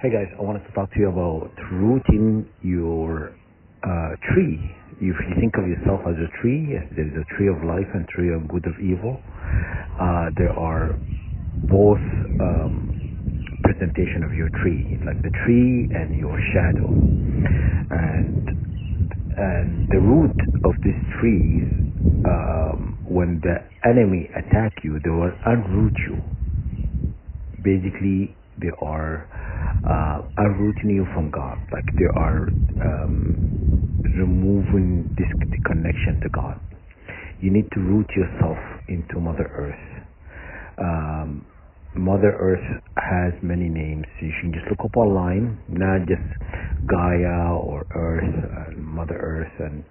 Hey guys, I wanted to talk to you about rooting your tree. If you think of yourself as a tree, yes, there is a tree of life and tree of good of evil. There are both presentation of your tree, like the tree and your shadow. And the root of these trees, when the enemy attack you, they will unroot you. Basically, they are unrooting you from God. Like they are removing the connection to God. You need to root yourself into Mother Earth. Mother Earth has many names. You should just look up online, not just Gaia or Earth, Mother Earth, and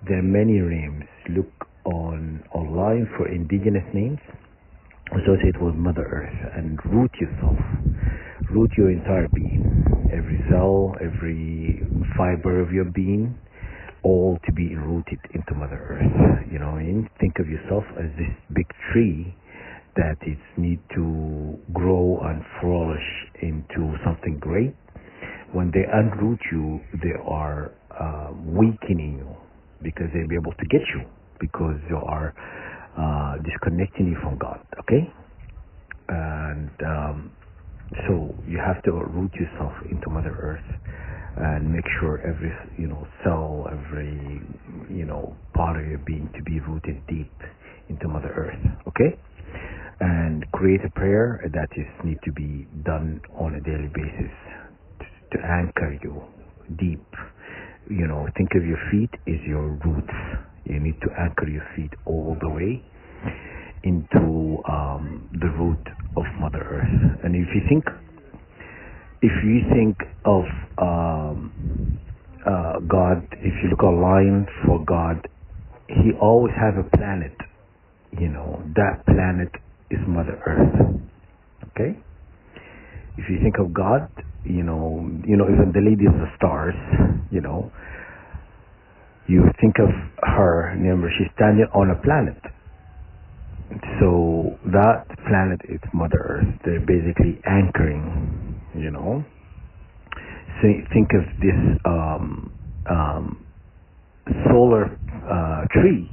there are many names. Look online for indigenous names associated with Mother Earth and root yourself. Root your entire being, every cell, every fiber of your being, all to be rooted into Mother Earth. You know, and think of yourself as this big tree that it needs to grow and flourish into something great. When they unroot you, they are weakening you because they'll be able to get you because they are disconnecting you from God. Okay, and so you have to root yourself into Mother Earth and make sure every cell, every part of your being to be rooted deep into Mother Earth. Okay. And create a prayer that need to be done on a daily basis to anchor you deep. Think of your feet as your roots. You need to anchor your feet all the way into the root of Mother Earth. And if you think of God, if you look online for God, He always has a planet. That planet is Mother Earth. Okay? If you think of God, even the Lady of the Stars, you think of her, remember, she's standing on a planet. So that planet is Mother Earth. They're basically anchoring, So think of this solar tree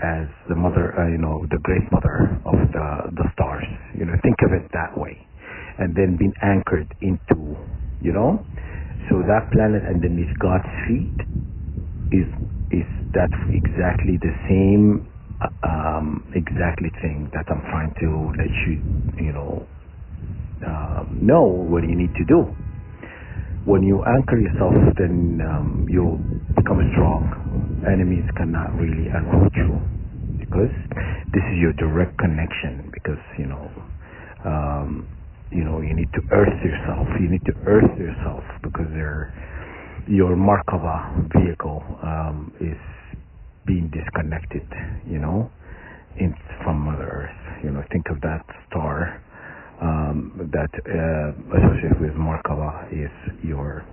as the mother, the great mother of the stars. Think of it that way, and then being anchored into, so that planet underneath God's feet is that exactly the same exactly thing that I'm trying to let you know what you need to do. When you anchor yourself, then you'll become strong. Enemies cannot really unroot you because this is your direct connection. Because you need to earth yourself. You need to earth yourself because your Markava vehicle is being disconnected. From Mother Earth. Think of that star. That associated with Markava is your,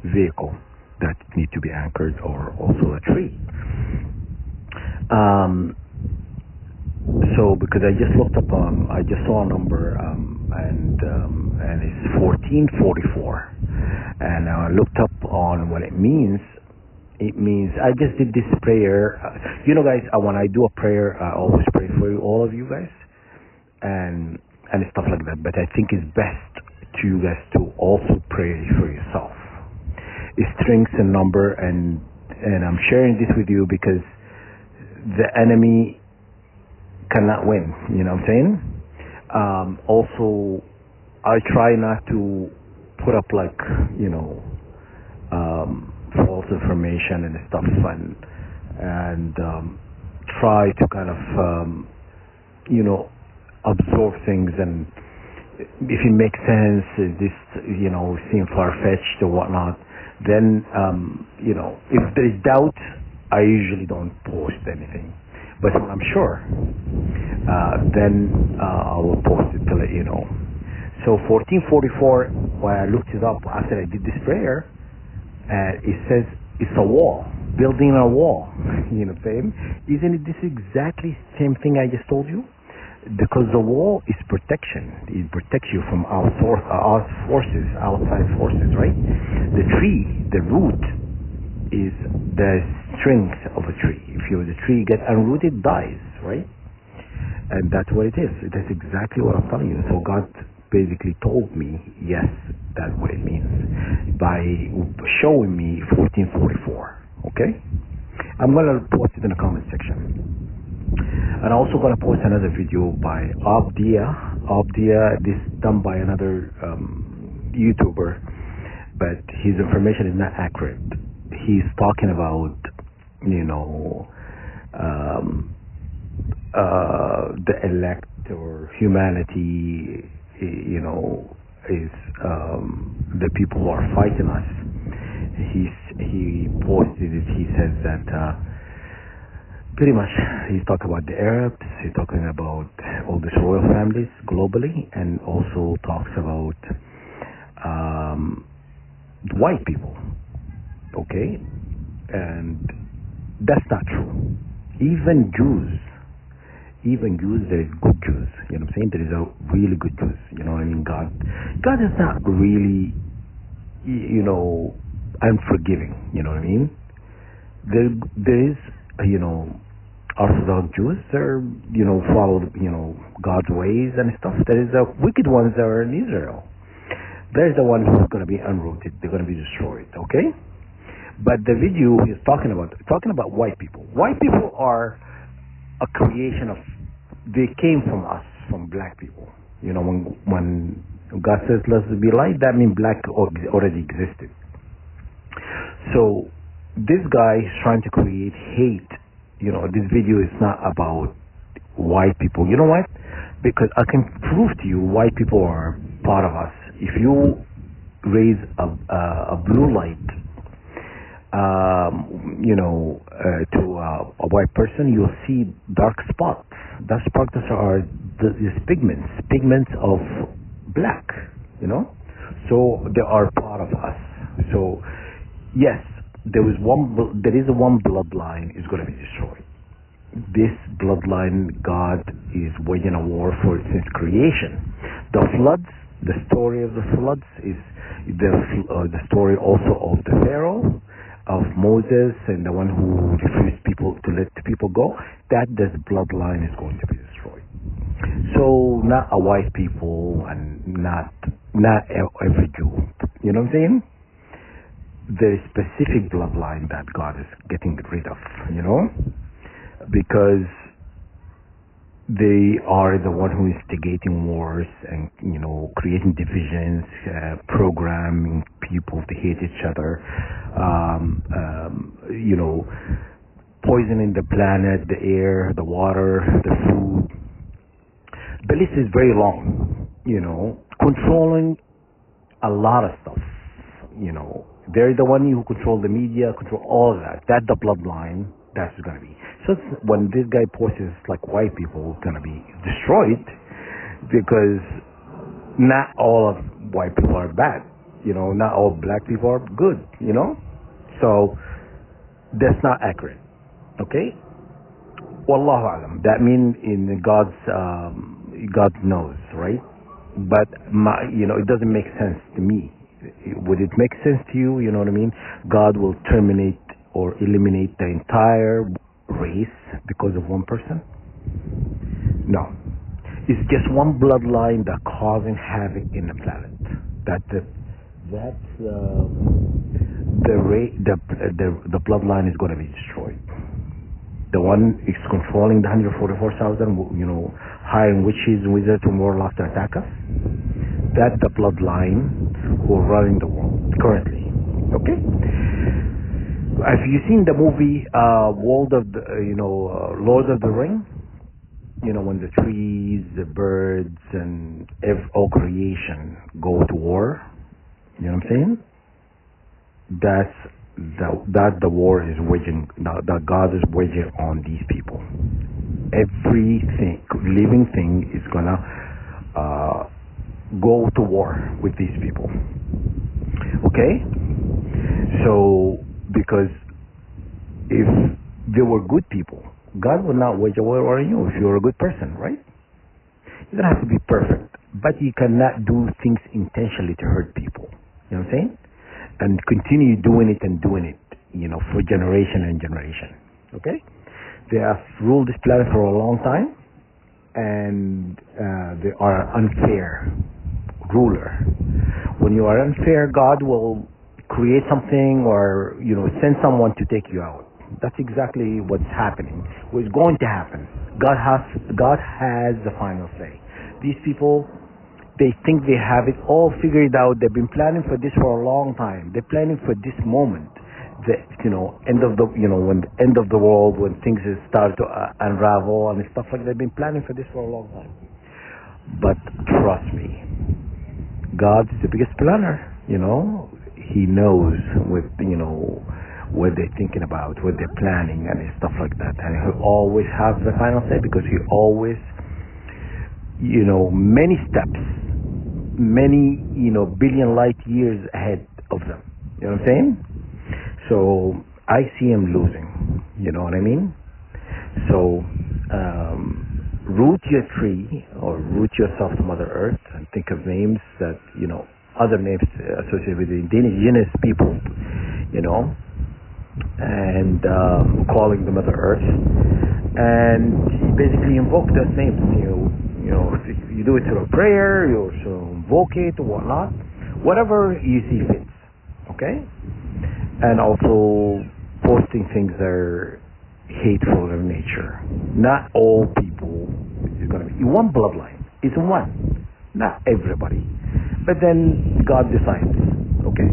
vehicle that need to be anchored, or also a tree. So because I just looked up I just saw a number, and it's 1444, and I looked up on what it means. It means I just did this prayer. Guys, when I do a prayer, I always pray for all of you guys, and stuff like that. But I think it's best to you guys to also pray for yourself. It's strength and number, and I'm sharing this with you because the enemy cannot win. You know what I'm saying? Also, I try not to put up false information and stuff, and try to kind of absorb things, and if it makes sense, this seem far-fetched or whatnot, then if there is doubt, I usually don't post anything. But when I'm sure, then I will post it to let you know. So 1444, when I looked it up after I did this prayer, it says it's a wall, building a wall. You know what I'm saying? Isn't it this exactly same thing I just told you? because the wall is protection. It protects you from outside forces, right? The tree, the root, is the strength of a tree. If the tree gets unrooted, dies, right? And that's what it is. That's exactly what I'm telling you. So God basically told me, yes, that's what it means, by showing me 1444. Okay? I'm going to post it in the comment section. And I'm also going to post another video by Abdia. This done by another YouTuber, but his information is not accurate. He's talking about, the elect or humanity, is the people who are fighting us. He posted it. He says that pretty much he's talking about the Arabs. He's talking about all these royal families globally, and also talks about white people. Okay, and that's not true. Even Jews, there is good Jews. You know what I'm saying? There is a really good Jews. You know what I mean? God is not really, unforgiving. You know what I mean? There is, Orthodox Jews. They're, follow, God's ways and stuff. There is the wicked ones that are in Israel. There's the one who's going to be unrooted. They're going to be destroyed. Okay? But the video is talking about white people. White people are a creation of, they came from us, from black people. When God says let's be light, that means black already existed. So this guy is trying to create hate. This video is not about white people. You know what? Because I can prove to you white people are part of us. If you raise a blue light to a white person, you'll see dark spots. Dark spots are these pigments of black, so they are part of us. So yes, there is one bloodline is going to be destroyed. This bloodline, God is waging a war for it since creation. The floods, the story of the floods is the story also of the Pharaoh, of Moses, and the one who refused to let people go. That this bloodline is going to be destroyed. So not a white people, and not every Jew. You know what I'm saying? There is specific bloodline that God is getting rid of. Because they are the one who is instigating wars and creating divisions, programming people to hate each other, poisoning the planet, the air, the water, the food. The list is very long. Controlling a lot of stuff. They're the one who control the media, control all of that. That's the bloodline. That's going to be. So when this guy posts, like white people going to be destroyed, because not all of white people are bad. Not all black people are good. So that's not accurate. Okay. Wallahu alam. That means in God knows, right? But it doesn't make sense to me. Would it make sense to you? You know what I mean? God will terminate or eliminate the entire race because of one person? No. It's just one bloodline that causing havoc in the planet. The bloodline is going to be destroyed. The one is controlling the 144,000, hiring witches, wizards, and warlocks to attack us. That's the bloodline who are running the world currently. Okay. Have you seen the movie Lord of the Ring? When the trees, the birds, and all creation go to war. You know what I'm saying? That's the war is waging. That God is waging on these people. Everything, living thing, is gonna go to war with these people. Okay? So, because if they were good people, God would not wage a war on you if you're a good person, right? You don't have to be perfect, but you cannot do things intentionally to hurt people. You know what I'm saying? And continue doing it and doing it, for generation and generation. Okay? They have ruled this planet for a long time, and they are unfair ruler. When you are unfair, God will create something or send someone to take you out. That's exactly what's happening. What's going to happen? God has the final say. These people, they think they have it all figured out. They've been planning for this for a long time. They're planning for this moment. The end of the when the end of the world, when things start to unravel and stuff like that. They've been planning for this for a long time. But trust me, God is the biggest planner. He knows what they're thinking about, what they're planning, and stuff like that. And He always has the final say because He always, many steps, many billion light years ahead of them. You know what I'm saying? So I see Him losing. You know what I mean? So root your tree or root yourself to Mother Earth and think of names that other names associated with the indigenous people, and calling the Mother Earth, and basically invoke those names. You do it through a prayer, you also invoke it or whatnot, whatever you see fits. Okay, and also posting things that are hateful in nature. Not all people is going to be. One bloodline is one, not everybody. But then God decides. Okay.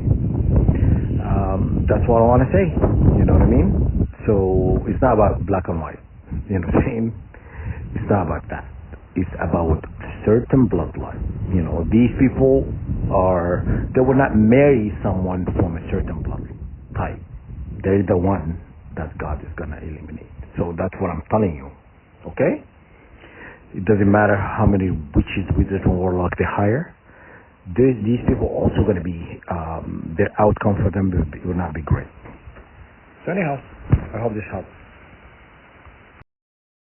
That's what I want to say. You know what I mean? So it's not about black and white. You know what I'm saying? It's not about that. It's about certain bloodline. These people they will not marry someone from a certain blood type. They're the one that God is going to eliminate. So that's what I'm telling you. Okay? It doesn't matter how many witches, wizards, and warlocks they hire. These people also going to be, their outcome for them will not be great. So anyhow, I hope this helps.